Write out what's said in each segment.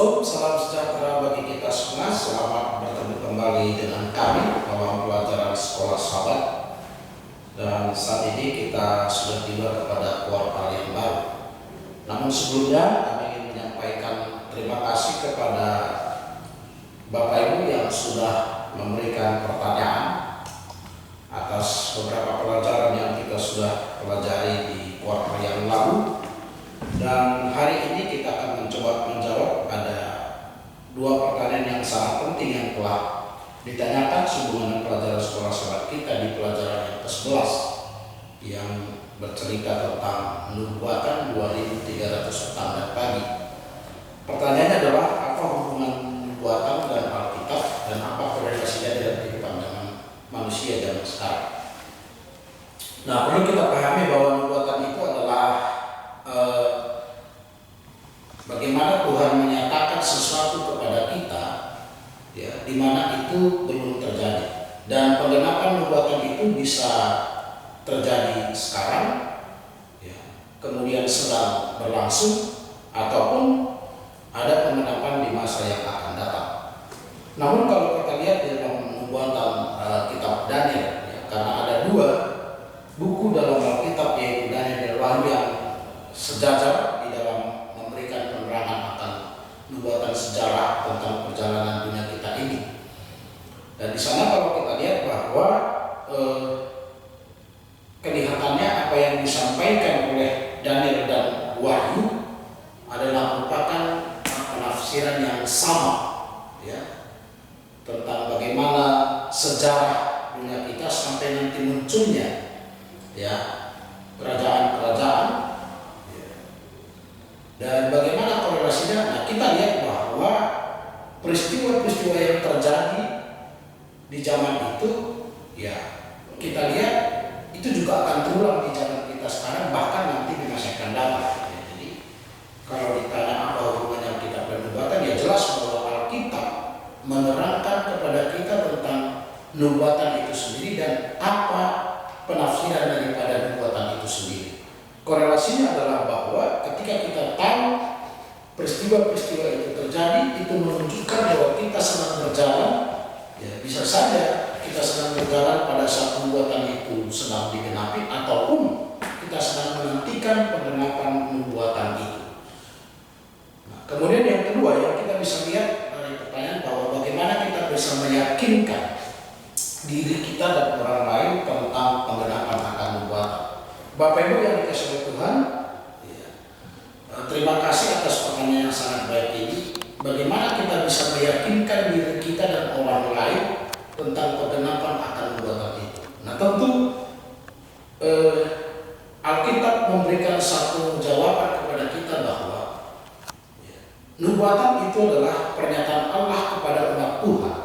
Shalom, salam sejahtera bagi kita semua. Selamat bertemu kembali dengan kami dalam pelajaran Sekolah Sahabat. Dan saat ini kita sudah tiba kepada kuartal yang baru. Namun sebelumnya kami ingin menyampaikan terima kasih kepada Bapak Ibu yang sudah memberikan pertanyaan atas beberapa pelajaran yang kita sudah pelajari di kuartal yang lalu. Dan hari ini kita akan mencoba menjawab pada dua pertanyaan yang sangat penting yang telah ditanyakan sehubungan dengan pelajaran Sekolah Sahabat kita di pelajaran yang ke-11 yang bercerita tentang nubuatan 2300 tanda pagi. Pertanyaannya adalah apa hubungan nubuatan dan Alkitab dan apa korelasinya dengan kehidupan zaman manusia zaman sekarang. Nah, perlu kita pahami bahwa nubuatan itu adalah bagaimana Tuhan menyatakan sesuatu kepada kita, ya, di mana itu belum terjadi. Dan penggenapan nubuatan itu bisa terjadi sekarang, ya, kemudian sedang berlangsung, ataupun ada penggenapan di masa yang akan datang. Namun kalau kita lihat di dalam nubuatan kitab Daniel, ya, karena ada dua buku dalam Alkitab yaitu Daniel dan Wahyu yang sejajar di dalam memberikan penerangan akan nubuatan sejarah tentang perjalanan dunia kita ini. Dan di sana kalau kita lihat bahwa kelihatannya apa yang disampaikan oleh Daniel dan Wahyu adalah merupakan penafsiran yang sama, ya, tentang bagaimana sejarah dunia kita sampai nanti munculnya, ya, kerajaan-kerajaan. Dan bagaimana korelasinya? Nah, kita lihat bahwa peristiwa-peristiwa yang terjadi di zaman itu, ya, kita lihat itu juga akan terulang di zaman kita sekarang, bahkan nanti di masa akan datang. Ya, jadi kalau ditanya apa hubungannya kita dan nubuatan, ya jelas bahwa Alkitab menerangkan kepada kita tentang nubuatan itu sendiri dan apa penafsiran daripada nubuatan itu sendiri. Korelasinya adalah bahwa ketika kita tahu peristiwa-peristiwa itu terjadi, itu menunjukkan bahwa kita sedang berjalan, ya, bisa saja kita sedang berjalan pada saat nubuatan itu sedang digenapi, ataupun kita sedang menantikan penggenapan nubuatan itu. Nah, kemudian yang kedua yang kita bisa lihat dari pertanyaan bahwa bagaimana kita bisa meyakinkan diri kita dan orang lain tentang penggenapan akan nubuatan. Bapak Ibu yang dikasihi oleh Tuhan, ya, terima kasih atas pertanyaan yang sangat baik ini. Bagaimana kita bisa meyakinkan diri kita dan orang lain tentang penggenapan akan nubuatan itu? Nah, tentu Alkitab memberikan satu jawaban kepada kita bahwa, ya, nubuatan itu adalah pernyataan Allah kepada umat Tuhan,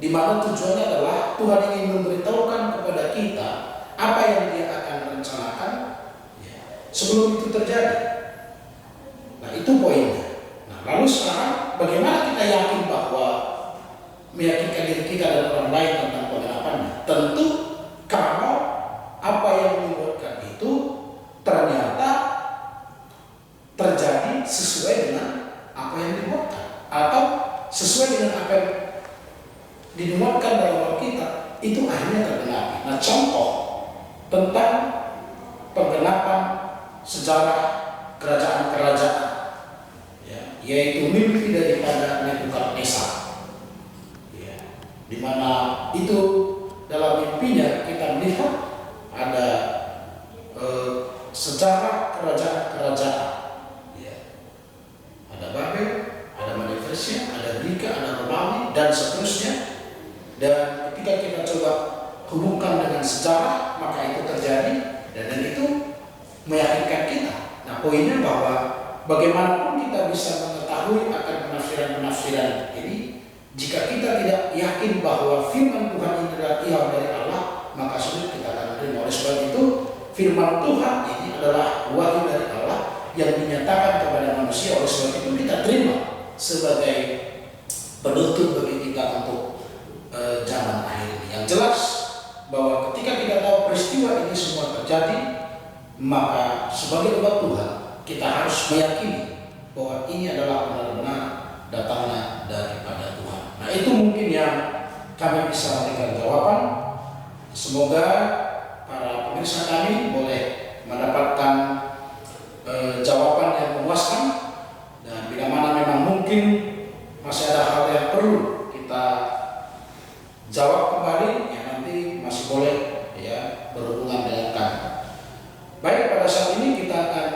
di mana tujuannya adalah Tuhan ingin memberitahukan kepada kita apa yang Dia akan rencanakan, ya, sebelum itu terjadi. Nah, itu poinnya. Nah, lalu sekarang bagaimana kita yakin bahwa meyakinkan diri kita dan orang lain tentang penggenapannya? Tentu kalau apa yang dibuatkan itu ternyata terjadi sesuai dengan apa yang dibuatkan, atau sesuai dengan apa yang dinubuatkan dalam Alkitab, itu akhirnya tergenapi. Nah, contoh tentang penggenapan sejarah kerajaan-kerajaan, ya, yaitu mimpi daripada Nebukadnezar, ya, di mana itu dalam mimpinya kita melihat ada sejarah kerajaan-kerajaan, ya, ada Babel, ada Media Persia, ada Greka, ada Romawi, dan seterusnya. Dan ketika kita coba hubungkan dengan sejarah, maka itu terjadi dan itu meyakinkan kita. Nah, poinnya bahwa bagaimanapun kita bisa mengetahui akan penafsiran-penafsiran ini, jika kita tidak yakin bahwa firman Tuhan ini adalah ilham dari Allah, maka sulit kita akan menerima. Oleh sebab itu, firman Tuhan ini adalah wahyu dari Allah yang dinyatakan kepada manusia. Oleh sebab itu kita terima sebagai penutup bagi kita untuk zaman akhir ini. Yang jelas bahwa ketika kita tahu peristiwa ini semua terjadi, maka sebagai umat Tuhan kita harus meyakini bahwa ini adalah benar-benar datangnya daripada Tuhan. Nah, itu mungkin yang kami bisa berikan jawaban. Semoga para pemirsa kami boleh mendapatkan jawaban yang memuaskan, dan bila mana memang mungkin masih ada hal yang perlu kita jawab kembali, ya nanti masih boleh ya berhubungan dengan kami. Baik, pada saat ini kita akan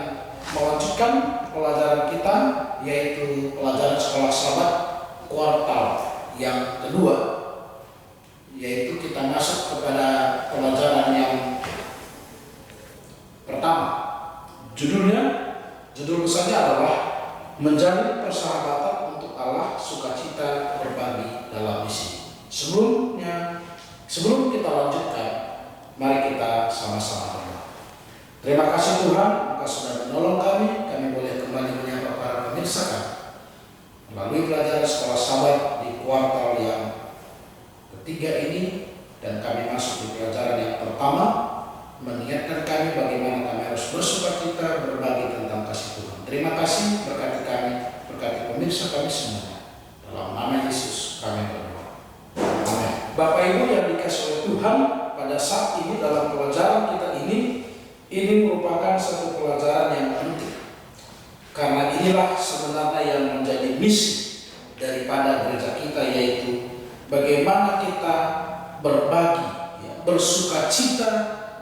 melanjutkan pelajaran kita, yaitu pelajaran sekolah Sabat kuartal yang kedua, yaitu kita masuk kepada pelajaran yang pertama. Judul besarnya adalah Menjalin Persahabatan untuk Allah, Sukacita Berbagi dalam Misi. Sebelum kita lanjutkan, mari kita sama-sama berdoa. Terima kasih Tuhan, Engkau sudah menolong kami boleh kembali menyapa para pemirsa kami melalui pelajaran sekolah Sabat di kuartal yang ketiga ini, dan kami masuk di pelajaran yang pertama, mengingatkan kami bagaimana kami harus bersukacita berbagi tentang kasih Tuhan. Terima kasih, berkati kami, berkati pemirsa kami semuanya. Dalam nama Yesus kami berdoa. Amin. Bapak Ibu yang dikasihi oleh Tuhan, pada saat ini dalam pelajaran kita ini merupakan satu pelajaran yang penting. Karena inilah sebenarnya yang menjadi misi daripada gereja kita, yaitu bagaimana kita berbagi, ya, bersukacita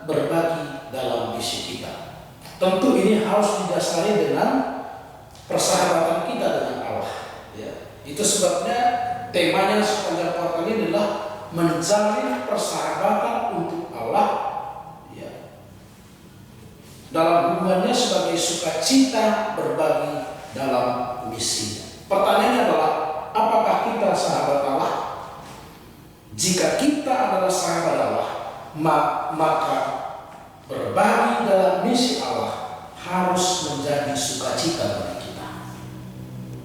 berbagi dalam misi kita. Tentu ini harus didasari dengan persahabatan kita dengan Allah. Ya. Itu sebabnya temanya sepanjang kuartal ini adalah menjalin persahabatan untuk Allah, ya, dalam hubungannya sebagai sukacita berbagi dalam misinya. Pertanyaannya adalah, apakah kita sahabat Allah? Jika kita adalah sahabat Allah, maka berbagi dalam misi Allah harus menjadi sukacita bagi kita.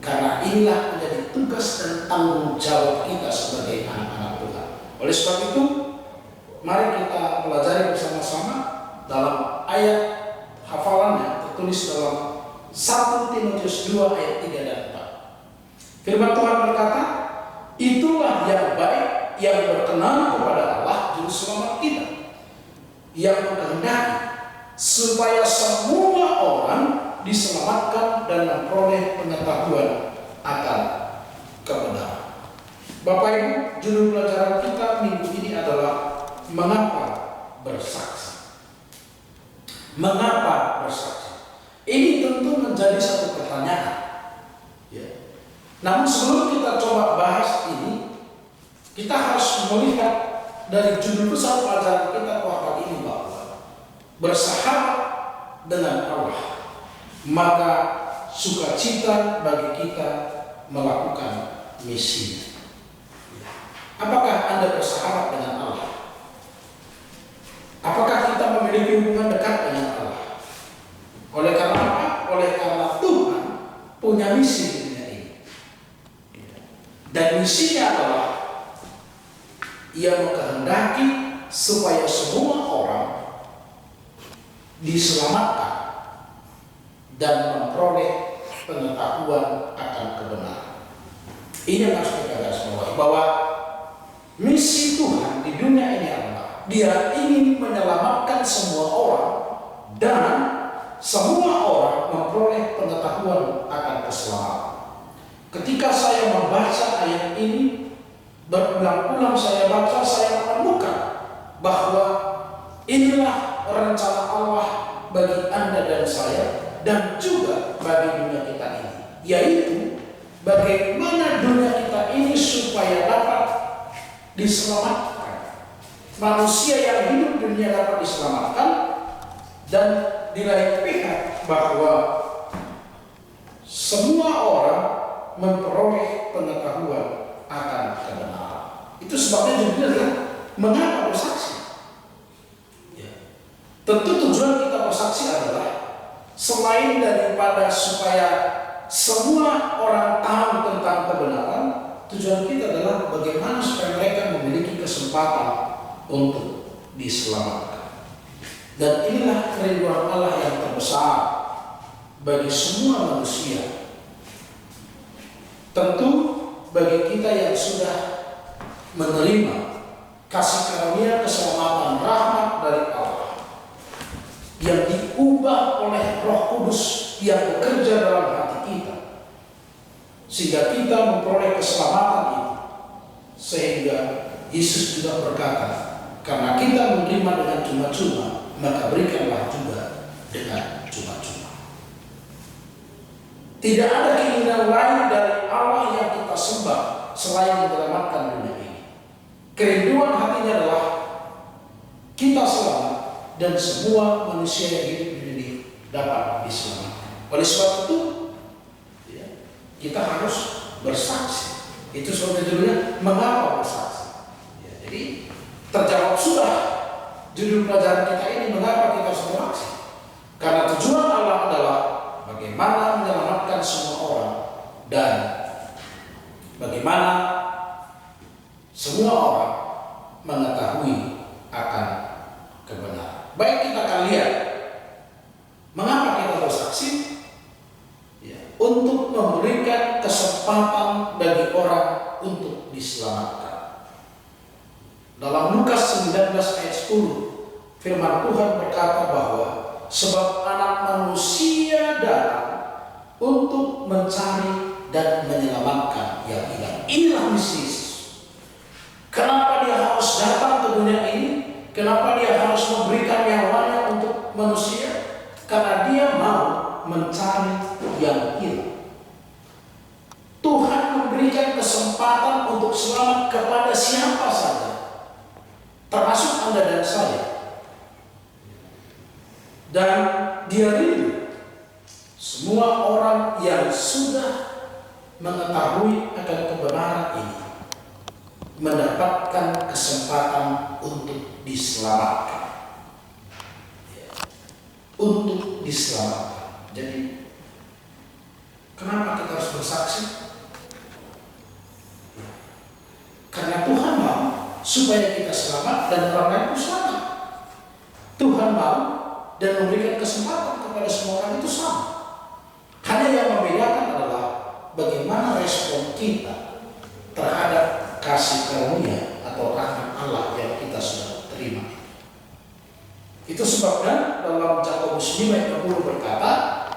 Karena inilah menjadi tugas dan tanggung jawab kita sebagai anak-anak Tuhan. Oleh sebab itu, mari kita pelajari bersama-sama dalam ayat hafalannya tertulis dalam 1 Timotius 2 ayat 3 dan 4. Firman Tuhan berkata, itulah yang baik, yang berkenan kepada Allah Juru Selamat kita, yang menghendaki supaya semua orang diselamatkan dan memperoleh pengetahuan akan kebenaran. Bapak Ibu, judul pelajaran kita minggu ini adalah mengapa bersaksi. Mengapa bersaksi? Ini tentu menjadi satu pertanyaan. Ya. Namun sebelum kita coba bahas ini, kita harus melihat dari judul besar pelajaran kita kuartal ini bahwa bersahabat dengan Allah, maka sukacita bagi kita melakukan misi. Apakah Anda bersahabat dengan Allah? Apakah kita memiliki hubungan dekat dengan Allah? Oleh karena apa? Oleh karena Tuhan punya misi di dunia ini. Dan misinya adalah Ia menghendaki supaya semua orang diselamatkan dan memperoleh pengetahuan akan kebenaran. Ini yang harus kita garisbawahi, bahwa misi Tuhan di dunia ini adalah Dia ingin menyelamatkan semua orang dan semua orang memperoleh pengetahuan akan keselamatan. Ketika saya membaca ayat ini, berulang-ulang saya baca, saya menemukan bahwa inilah rencana Allah bagi Anda dan saya, dan juga bagi dunia kita ini, yaitu bagaimana dunia kita ini supaya dapat diselamatkan. Manusia yang hidup di dunia dapat diselamatkan, dan di lain pihak bahwa semua orang memperoleh pengetahuan akan kebenaran. Itu sebabnya judulnya adalah mengapa bersaksi. Ya. Tentu tujuan kita bersaksi adalah selain daripada supaya semua orang tahu tentang kebenaran, tujuan kita adalah bagaimana supaya mereka memiliki kesempatan untuk diselamatkan. Dan inilah kerinduan Allah yang terbesar bagi semua manusia, Tentu bagi kita yang sudah menerima kasih karunia keselamatan rahmat dari Allah yang diubah oleh Roh Kudus yang bekerja dalam hati kita, sehingga kita memperoleh keselamatan itu. Sehingga Yesus juga berkata, karena kita menerima dengan cuma-cuma, maka berikanlah juga dengan cuma-cuma. Tidak ada keinginan lain dari Allah yang kita sembah selain menyelamatkan dunia ini. Kerinduan hatinya adalah kita selamat dan semua manusia yang hidup di dunia ini dapat diselamatkan. Oleh sebab itu, kita harus bersaksi. Itu sebabnya judulnya mengapa bersaksi. Jadi terjawab sudah judul pelajaran kita ini, mengapa kita harus bersaksi. Karena tujuan Allah adalah bagaimana menyelamatkan semua orang dan bagaimana semua orang mengetahui akan kebenaran. Baik, kita akan lihat mengapa kita bersaksi. Untuk memberikan kesempatan bagi orang untuk diselamatkan. Dalam Lukas 19 ayat 10, firman Tuhan berkata bahwa sebab anak manusia datang untuk mencari dan menyelamatkan yang hilang. Inilah misi Yesus. Kenapa dia harus datang ke dunia ini? Kenapa dia harus memberikan nyawanya untuk manusia? Karena dia mau mencari yang hilang. Tuhan memberikan kesempatan untuk selamat kepada siapa saja, termasuk Anda dan saya. Dan dia rindu semua orang yang sudah mengetahui akan kebenaran ini mendapatkan kesempatan untuk diselamatkan. Untuk diselamatkan. Jadi kenapa kita harus bersaksi? Karena Tuhan mau supaya kita selamat dan orang lain pun selamat. Tuhan mau dan memberikan kesempatan kepada semua orang itu sama. Hanya yang membedakan adalah bagaimana respon kita terhadap kasih karunia atau rahmat Allah yang kita sudah terima. Itu sebabnya dalam Yakobus 5 ayat 20 berkata,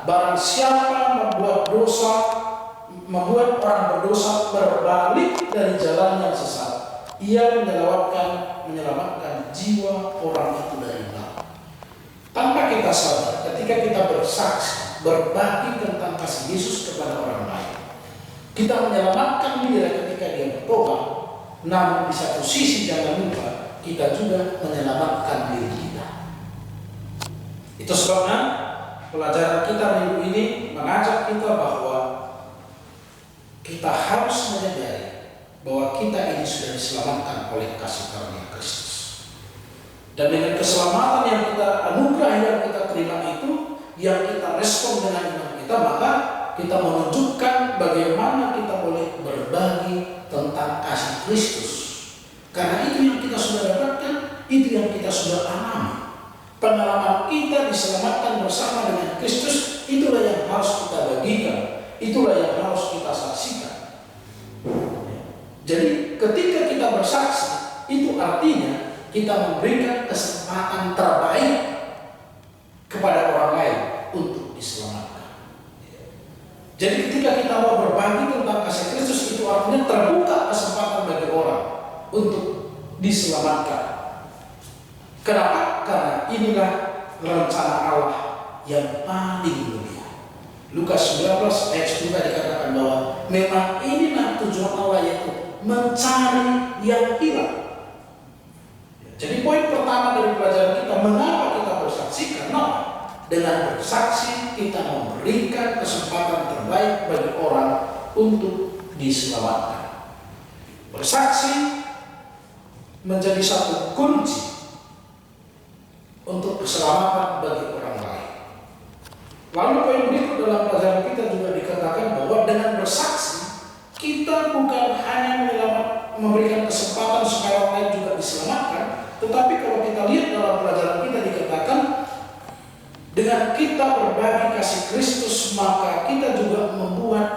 barang siapa membuat orang berdosa berbalik dari jalan yang sesat, ia menyelamatkan jiwa orang itu dari neraka. Tanpa kita sadar, ketika kita bersaksi, berbagi tentang kasih Yesus kepada orang lain, kita menyelamatkan diri ketika dia bertobat. Namun di satu sisi jangan lupa, kita juga menyelamatkan diri kita. Itu sebabnya pelajaran kita minggu ini mengajak kita bahwa kita harus menyadari bahwa kita ini sudah diselamatkan oleh kasih karunia Kristus. Dan dengan keselamatan yang kita anugerah yang kita terima itu, yang kita respon dengan iman kita, maka kita menunjukkan bagaimana kita boleh berbagi tentang kasih Kristus. Karena itu yang kita sudah dapatkan, itu yang kita sudah alami. Pengalaman kita diselamatkan bersama dengan Kristus, itulah yang harus kita bagikan, itulah yang harus kita saksikan. Jadi ketika kita bersaksi, itu artinya kita memberikan kesempatan terbaik kepada orang lain untuk diselamatkan. Jadi ketika kita mau berbagi tentang kasih Kristus, itu artinya terbuka kesempatan bagi orang untuk diselamatkan. Kenapa? Karena inilah rencana Allah yang paling mulia. Lukas 19 ayat 10 dikatakan bahwa memang inilah tujuan Allah, yaitu mencari yang hilang. Jadi poin pertama dari pelajaran kita, mengapa kita bersaksi? Karena dengan bersaksi kita memberikan kesempatan terbaik bagi orang untuk diselamatkan. Bersaksi menjadi satu kunci untuk keselamatan bagi orang lain. Lalu poin berikut dalam pelajaran kita juga dikatakan bahwa dengan bersaksi kita bukan hanya memberikan kesempatan supaya orang lain juga diselamatkan, tetapi kalau kita lihat dalam pelajaran kita dikatakan dengan kita berbagi kasih Kristus, maka kita juga membuat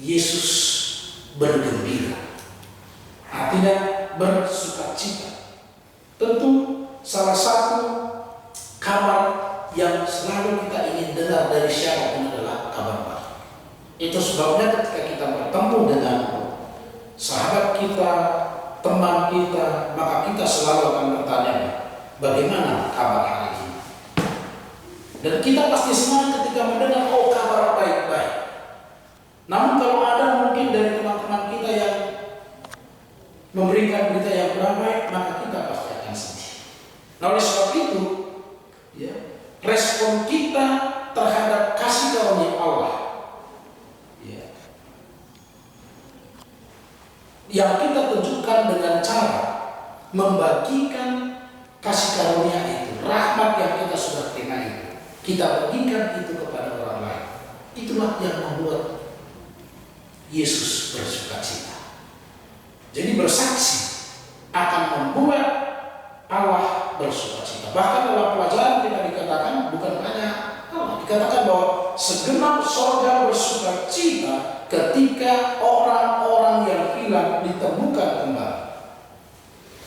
Yesus bergembira. Artinya bersukacita. Tentu salah satu kabar yang selalu kita ingin dengar dari siapapun adalah kabar baik. Itu sebabnya ketika kita bertemu dengan sahabat kita, teman kita, maka kita selalu akan bertanya, bagaimana kabar hari ini? Dan kita pasti semangat ketika mendengar, oh kabar baik-baik. Namun kalau ada mungkin dari teman-teman kita yang memberikan berita yang kurang baik, maka kita pasti akan sedih. Nah oleh sebab itu, ya, respon kita terhadap kasih karunia Allah, ya, yang kita tunjukkan dengan cara membagikan kasih karunia itu, rahmat yang kita sudah terima itu, kita bagikan itu kepada orang lain. Itulah yang membuat Yesus bersukacita. Jadi bersaksi akan membuat Allah bersukacita. Bahkan dalam pelajaran kita dikatakan, bukan hanya Allah, dikatakan bahwa segenap sorga bersukacita ketika orang-orang yang hilang ditemukan kembali.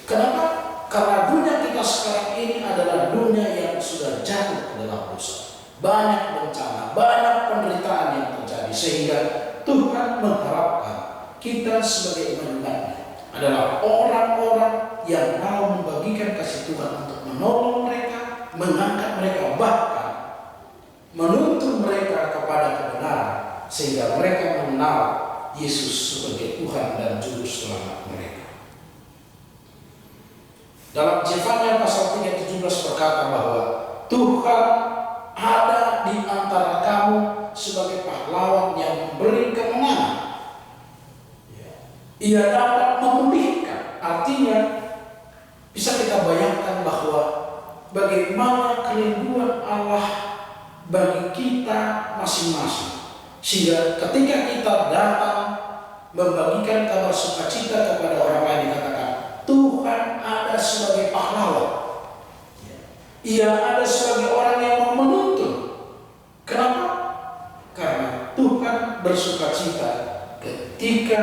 Kenapa? Karena dunia kita sekarang ini adalah dunia yang sudah jatuh ke dalam dosa. Banyak bencana, banyak penderitaan yang terjadi, sehingga Tuhan mengharapkan kita sebagai umat-Nya adalah orang-orang yang mau membagikan kasih Tuhan untuk menolong mereka, mengangkat mereka, bahkan menuntun mereka kepada kebenaran, sehingga mereka mengenal Yesus sebagai Tuhan dan Juru Selamat mereka. Dalam Zefania pasal 3:17 berkata bahwa Tuhan ada di antara kamu sebagai pahlawan yang memberi kemenangan. Ia dapat memulihkan. Artinya bisa kita bayangkan bahwa bagaimana kerinduan Allah bagi kita masing-masing, sehingga ketika kita datang membagikan kabar sukacita kepada orang lain, dikatakan Tuhan ada sebagai pahlawan. Ia ada sebagai orang yang mau menuntun. Kenapa? Karena Tuhan bersukacita ketika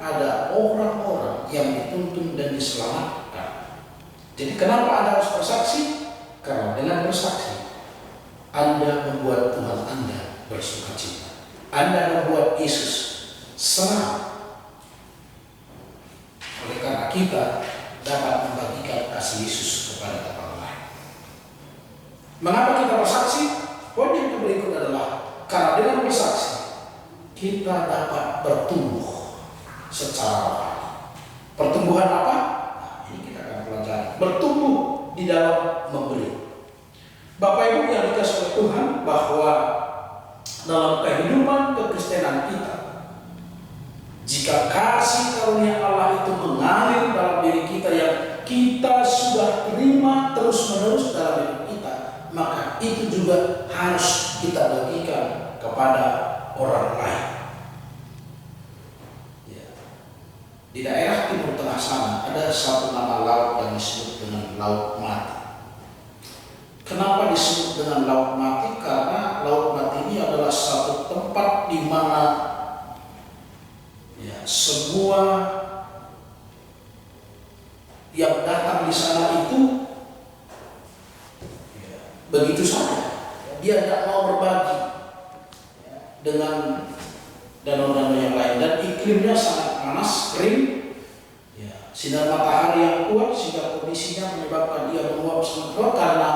ada orang-orang yang dituntun dan diselamatkan. Jadi kenapa Anda harus bersaksi? Karena dengan bersaksi Anda membuat Tuhan Anda bersukacita. Anda membuat Yesus senang. Oleh karena kita dapat membagikan kasih Yesus kepada orang lain. Mengapa kita bersaksi? Poin yang berikut adalah karena dengan bersaksi kita dapat bertumbuh secara rohani. Pertumbuhan apa? Nah, ini kita akan pelajari. Bertumbuh di dalam memberi. Bapak Ibu yang dikasihi oleh Tuhan, bahwa dalam kehidupan kekristenan kita, jika kasih karunia Allah itu mengalir dalam diri kita yang kita sudah terima terus-menerus dalam hidup kita, maka itu juga harus kita bagikan kepada orang lain. Di daerah Timur Tengah sana ada satu nama laut yang disebut dengan Laut Mati. Kenapa disebut dengan Laut Mati? Karena Laut Mati ini adalah satu tempat di mana semua yang datang di sana itu begitu saja. Dia tidak mau berbagi dengan danau-danau yang lain, dan iklimnya sangat panas, kering, sinar matahari yang kuat sehingga kondisinya menyebabkan dia menguap sangat kuat karena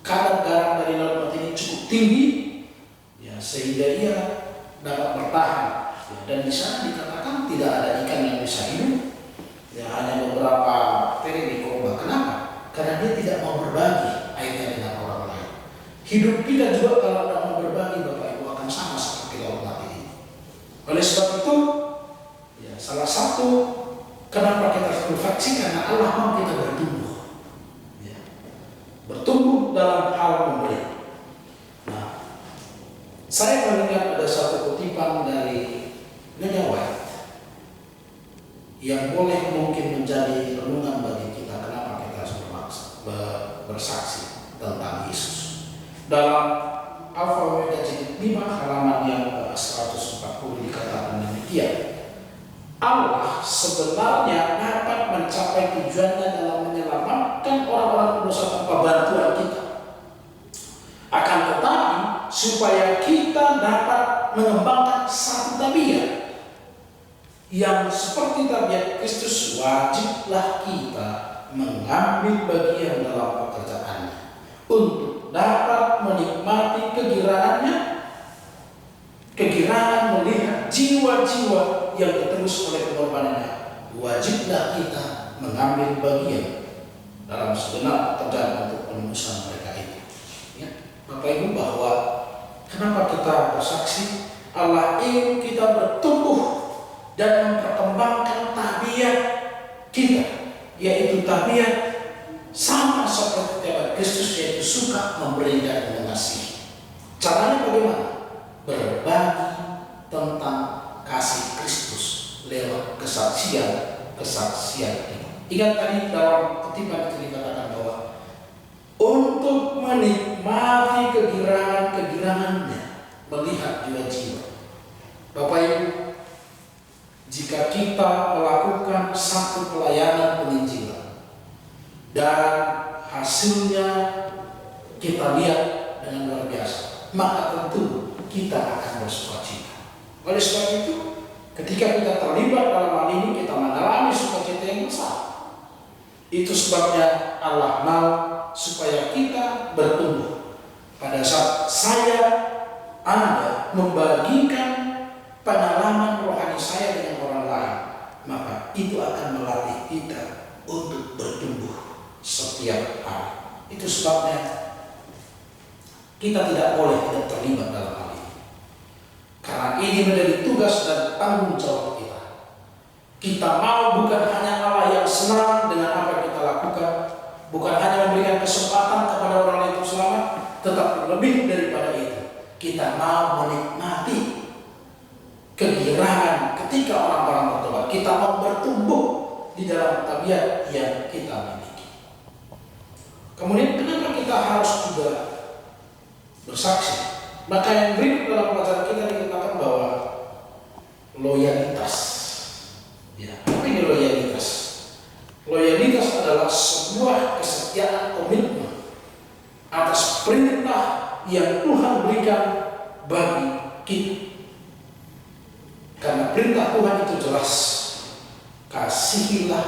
kadar garam dari laut Mati ini cukup tinggi, sehingga ia dapat bertahan. Dan di sana dikatakan tidak ada ikan yang bisa hidup, hanya beberapa terimicoba. Kenapa? Karena dia tidak mau berbagi airnya dengan orang lain. Hidup kita juga kalau tidak mau berbagi, Bapak Ibu, akan sama seperti Laut Mati ini. Oleh sebab itu, salah satu kenapa kita harus bersaksi, karena Allah mau kita bertumbuh. Bertumbuh dalam hal memberi. Nah, saya mengingat ada satu kutipan dari Nyonya White yang boleh mungkin menjadi renungan bagi kita kenapa kita harus bersaksi tentang Yesus. Dalam Alfa Omega jilid 5 halaman yang 140 dikatakan demikian. Allah sebenarnya dapat mencapai tujuannya dalam menyelamatkan orang-orang berdosa tanpa bantuan kita. Akan tetapi supaya kita dapat mengembangkan satu tabiat yang seperti tabiat Kristus, wajiblah kita mengambil bagian dalam pekerjaannya untuk dapat menikmati kegirangan melihat jiwa-jiwa yang ditebus oleh pengorbanannya. Wajiblah kita mengambil bagian dalam segenap pekerjaan untuk penebusan mereka itu. Ya, Bapak Ibu, bahwa kenapa kita bersaksi Allah ingin kita bertumbuh dan memperkembangkan tabiat kita, yaitu tabiat sama seperti tabiat Kristus, yaitu suka memberi dan mengasihi. Caranya bagaimana? Berbagi tentang kasih Kristus lewat kesaksian ini. Ingat tadi dalam ketiban itu dikatakan bahwa untuk menikmati kegirangan-kegirangannya, melihat jiwa-jiwa. Bapak Ibu, jika kita melakukan satu pelayanan penginjilan dan hasilnya kita lihat dengan luar biasa, maka tentu kita akan bersukacita. Oleh sebab itu, ketika kita terlibat dalam hal ini, kita mengalami sukacita yang besar. Itu sebabnya Allah mau supaya kita bertumbuh. Pada saat Anda membagikan pengalaman rohani saya dengan orang lain, maka itu akan melatih kita untuk bertumbuh setiap hari. Itu sebabnya kita tidak boleh tidak terlibat dalam hal ini, karena ini menjadi tugas dan tanggung jawab kita. Kita mau bukan hanya Allah yang senang dengan apa yang kita lakukan, bukan hanya memberikan kesempatan kepada orang lain untuk selamat, tetapi lebih daripada itu, kita mau menikmati kegirangan ketika orang-orang bertobat. Kita mau bertumbuh di dalam tabiat yang kita miliki. Kemudian kenapa kita harus juga bersaksi? Maka yang berikut dalam pelajaran kita dikatakan bahwa loyalitas. Ya, apa ini loyalitas? Loyalitas adalah sebuah kesetiaan komitmen atas perintah yang Tuhan berikan bagi kita. Karena perintah Tuhan itu jelas, kasihilah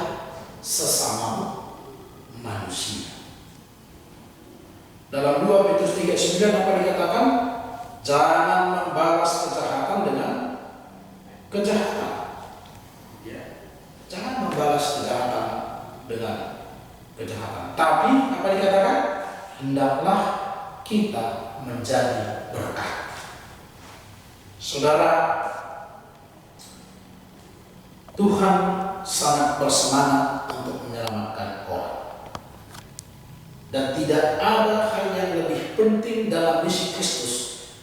sesamamu manusia. Dalam 2 Petrus 3:9 apa dikatakan? Jangan membalas kejahatan dengan kejahatan. Ya. Jangan membalas kejahatan dengan kejahatan. Tapi apa dikatakan? Hendaklah kita menjadi berkat. Saudara, Tuhan sangat bersemangat untuk menyelamatkan orang. Dan tidak ada hal yang lebih penting dalam misi Kristus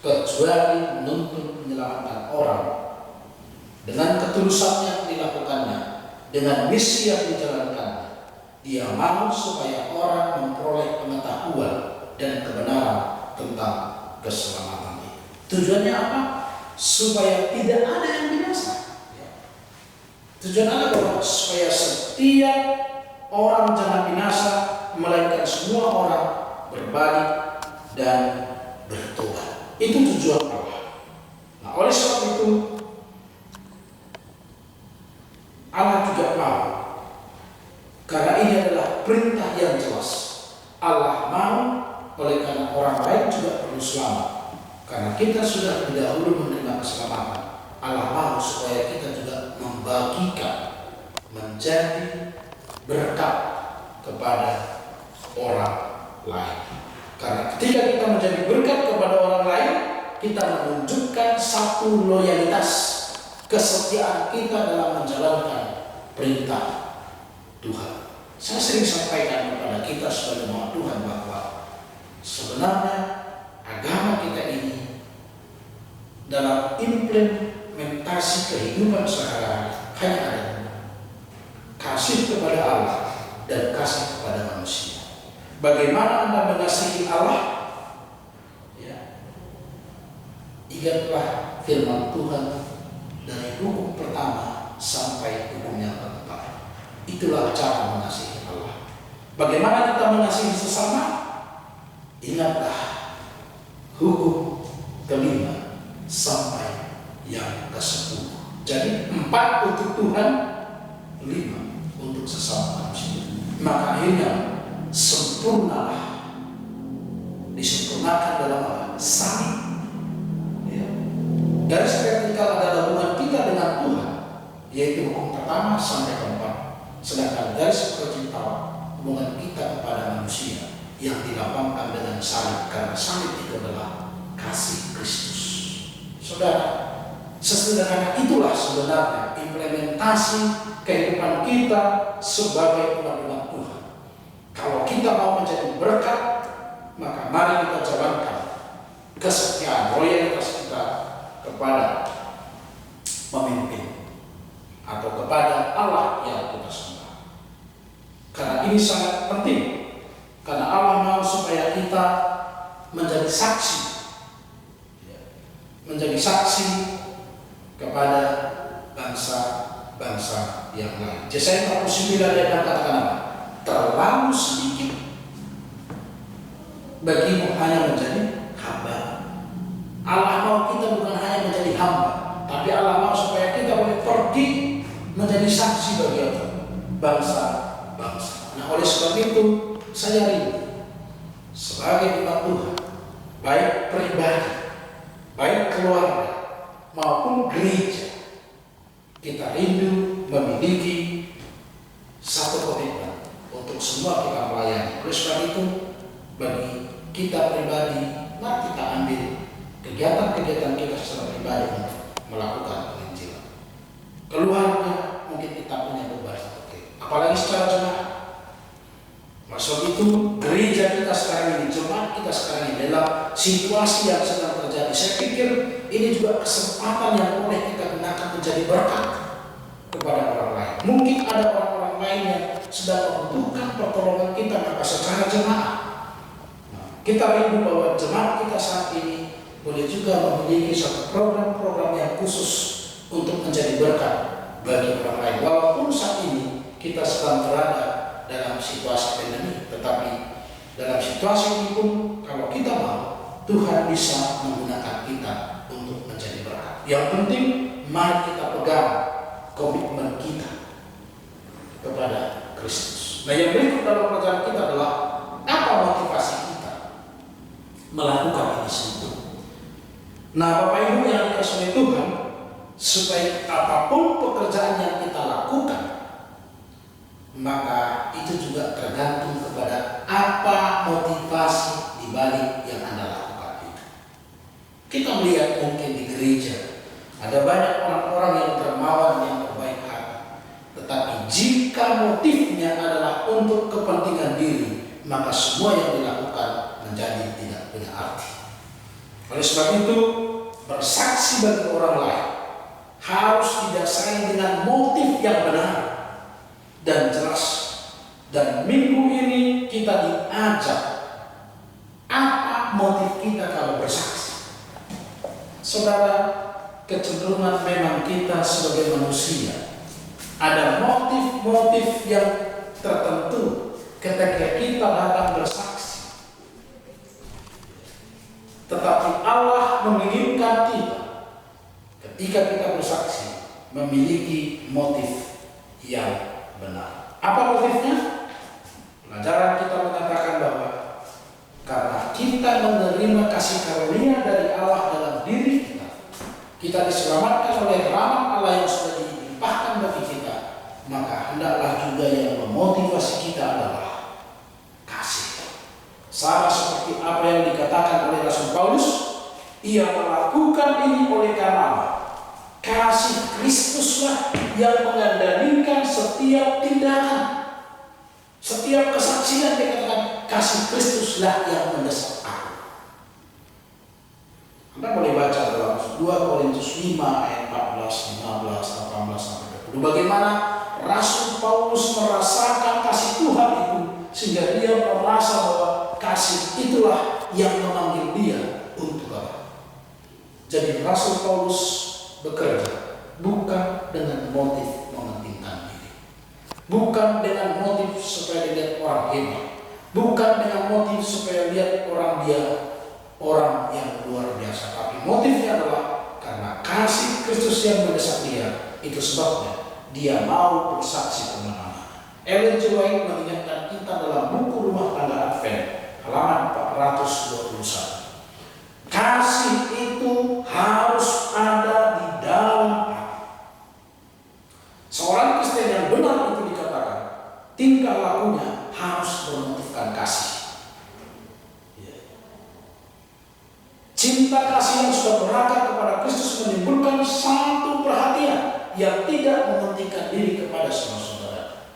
kecuali menuntun menyelamatkan orang. Dengan ketulusan yang dilakukannya, dengan misi yang dijalankannya, dia mau supaya orang memperoleh pengetahuan dan kebenaran tentang keselamatan itu. Tujuannya apa? Supaya tidak ada yang binasa. Tujuan Allah bahwa supaya setiap orang jangan binasa, melainkan semua orang berbalik dan bertobat. Itu tujuan Allah. Nah, oleh sebab itu Allah juga mau, karena ini adalah perintah yang jelas. Allah mau, oleh karena orang lain juga perlu selamat. Karena kita sudah lebih dahulu menerima keselamatan, Allah mau supaya kita juga membagikan, menjadi berkat kepada orang lain. Karena ketika kita menjadi berkat kepada orang lain, kita menunjukkan satu loyalitas, kesetiaan kita dalam menjalankan perintah Tuhan. Saya sering sampaikan kepada kita sebagai umat Tuhan bahwa sebenarnya agama kita ini dalam implementasi kehidupan sehari-hari hanya ada kasih kepada Allah dan kasih kepada manusia. Bagaimana Anda mengasihi Allah? Ya. Ingatlah firman Tuhan dari hukum pertama sampai hukum yang keempat. Itulah cara mengasihi Allah. Bagaimana kita mengasihi sesama? Ingatlah hukum kelima sampai yang ke-10. Jadi 4 untuk Tuhan, 5 untuk sesama manusia. Maka akhirnya sempurnalah, disempurnakan dalam apa? Salib. Ya. Garis vertikal adalah hubungan kita dengan Tuhan, yaitu hukum pertama sampai ke-4. Sedangkan garis vertikal hubungan kita kepada manusia yang dilapangkan dengan salib, karena salib itu adalah kasih Kristus. Saudara, sesederhana itulah sebenarnya implementasi kehidupan kita sebagai umat-umat Tuhan. Kalau kita mau menjadi berkat, maka mari kita jalankan kesetiaan, loyalitas kita kepada pemimpin atau kepada Allah yang kita sembah. Karena ini sangat penting, karena Allah mau supaya kita menjadi saksi, kepada bangsa-bangsa yang lain. Yesaya 49 ayat 6 katakan apa? Terlalu sedikit bagimu hanya menjadi hamba. Allah mau kita bukan hanya menjadi hamba, tapi Allah mau supaya kita boleh pergi menjadi saksi bagi bangsa-bangsa. Nah, oleh sebab itu saya rindu sebagai umat Tuhan, baik pribadi, baik keluarga maupun gereja, kita rindu memiliki satu komitmen untuk semua kita melayani. Oleh sebab itu, bagi kita pribadi, mari kita ambil kegiatan-kegiatan kita secara pribadi untuk melakukan penginjilan. Keluarga mungkin kita punya beban seperti, apalagi secara jemaat. Maksud itu, gereja kita sekarang ini, jemaat kita sekarang ini dalam situasi yang sedang terjadi. Saya pikir ini juga kesempatan yang boleh kita gunakan menjadi berkat kepada orang lain. Mungkin ada orang-orang lain yang sedang membutuhkan pertolongan kita, maka secara jemaat, kita rindu bahwa jemaat kita saat ini boleh juga memiliki satu program-program yang khusus untuk menjadi berkat bagi orang lain. Walaupun saat ini kita sedang berada dalam situasi pandemi, tetapi dalam situasi ini pun kalau kita mau, Tuhan bisa menggunakan kita untuk menjadi berkat. Yang penting, mari kita pegang komitmen kita kepada Kristus. Nah, yang berikut dalam pelajaran kita adalah apa motivasi kita melakukan ini semua. Nah, Bapak Ibu yang dikasihi Tuhan, supaya apapun pekerjaan yang kita lakukan, maka itu juga tergantung kepada apa motivasi di balik yang Anda lakukan itu. Kita melihat mungkin di gereja ada banyak orang-orang yang dermawan, yang berbaik hati, tetapi jika motifnya adalah untuk kepentingan diri, maka semua yang dilakukan menjadi tidak punya arti. Oleh sebab itu, bersaksi bagi orang lain harus didasari dengan motif yang benar dan jelas. Dan minggu ini kita diajak apa motif kita kalau bersaksi. Saudara, kecenderungan memang kita sebagai manusia ada motif-motif yang tertentu ketika kita datang bersaksi. Tetapi Allah menginginkan kita ketika kita bersaksi memiliki motif yang benar. Apa motifnya? Pelajaran kita mengatakan bahwa karena kita menerima kasih karunia dari Allah dalam diri kita, kita diselamatkan oleh rahmat Allah yang sudah dilimpahkan bagi kita, maka hendaklah juga yang memotivasi kita adalah kasih. Sama seperti apa yang dikatakan oleh Rasul Paulus, ia melakukan ini oleh karena kasih Kristuslah yang mengandalkan setiap tindakan. Setiap kesaksian dikatakan kasih Kristuslah yang mendesak aku. Anda boleh baca dalam 2 Korintus 5 ayat 14, 15, 18 sampai 20. Bagaimana Rasul Paulus merasakan kasih Tuhan itu sehingga dia merasa bahwa kasih itulah yang memanggil dia untuk apa? Jadi Rasul Paulus bekerja bukan dengan motif mementingkan diri, bukan dengan motif supaya dilihat orang hebat, bukan dengan motif supaya lihat dia orang yang luar biasa, tapi motifnya adalah karena kasih Kristus yang mendesak dia. Itu sebabnya dia mau bersaksi kemana-mana. Ellen G. White mengingatkan kita dalam buku Rumah Tangga Advent halaman 421. Kasih itu harus ada di dalam hati. Seorang Kristen yang benar itu dikatakan tingkah lakunya harus bermotifkan kasih. Cinta kasih yang sudah berakar kepada Kristus menimbulkan satu perhatian yang tidak mementingkan diri kepada saudara-saudara.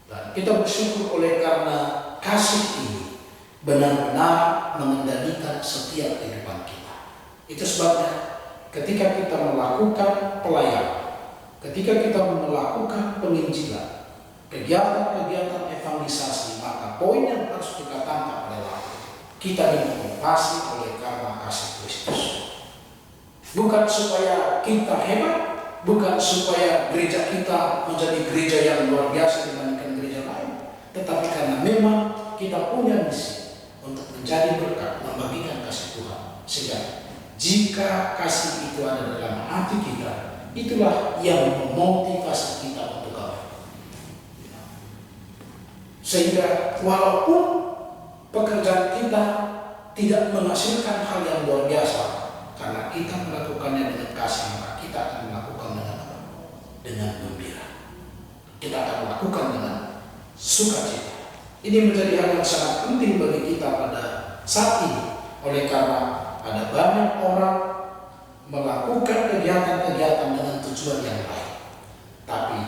Dan kita bersyukur oleh karena kasih ini benar-benar mengendalikan setiap kehidupan kita. Itu sebabnya ketika kita melakukan pelayanan, ketika kita melakukan penginjilan, kegiatan-kegiatan evangelisasi, maka poin yang harus kita tangkap adalah kita dimotivasi oleh karena kasih Kristus. Bukan supaya kita hebat, bukan supaya gereja kita menjadi gereja yang luar biasa dibandingkan gereja lain, tetapi karena memang kita punya misi untuk menjadi berkat, membagikan kasih Tuhan. Sehingga jika kasih itu ada dalam hati kita, itulah yang memotivasi kita untuk apa. Sehingga walaupun pekerjaan kita tidak menghasilkan hal yang luar biasa, karena kita melakukannya dengan kasih, maka kita akan melakukan dengan apa? Dengan gembira. Kita akan melakukan dengan sukacita. Ini menjadi hal yang sangat penting bagi kita pada saat ini. Oleh karena ada banyak orang melakukan kegiatan-kegiatan dengan tujuan yang lain. Tapi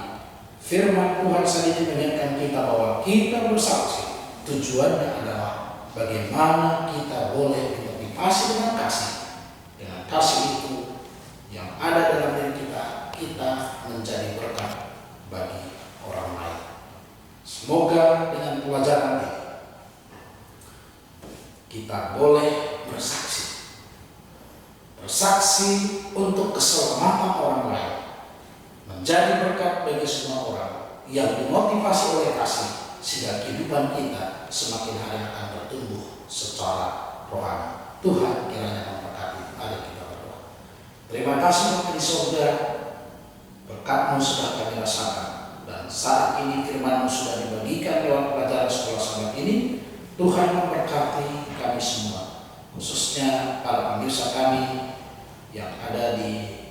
firman Tuhan sendiri mengingatkan kita bahwa kita bersaksi. Tujuannya adalah bagaimana kita boleh dimotivasi dengan kasih. Dengan kasih itu yang ada dalam diri kita, kita menjadi berkat bagi orang lain. Semoga dengan pelajaran ini kita boleh bersaksi. Bersaksi untuk keselamatan orang lain. Menjadi berkat bagi semua orang yang dimotivasi oleh kasih. Sehingga kehidupan kita semakin hari akan bertumbuh secara rohani. Tuhan kiranya memberkati. Mari kita berdoa. Terima kasih Bapa di surga, berkat-Mu sudah kami rasakan, dan saat ini firman-Mu sudah dibagikan lewat pelajaran sekolah sahabat ini. Tuhan memberkati kami semua, khususnya para pemirsa kami yang ada di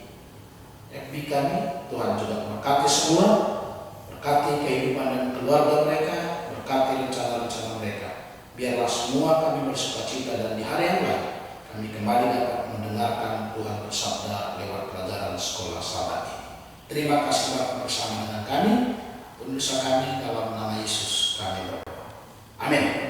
FB kami. Tuhan juga memberkati semua, berkati kehidupan dan keluarga mereka, berkati rencana-rencana mereka. Biarlah semua kami bersukacita dan di hari yang lain kami kembali dapat mendengarkan Tuhan bersabda lewat pelajaran sekolah sahabat ini. Terima kasih Bapak bersama dengan kami, pemirsa kami, dalam nama Yesus kami berdoa. Amin.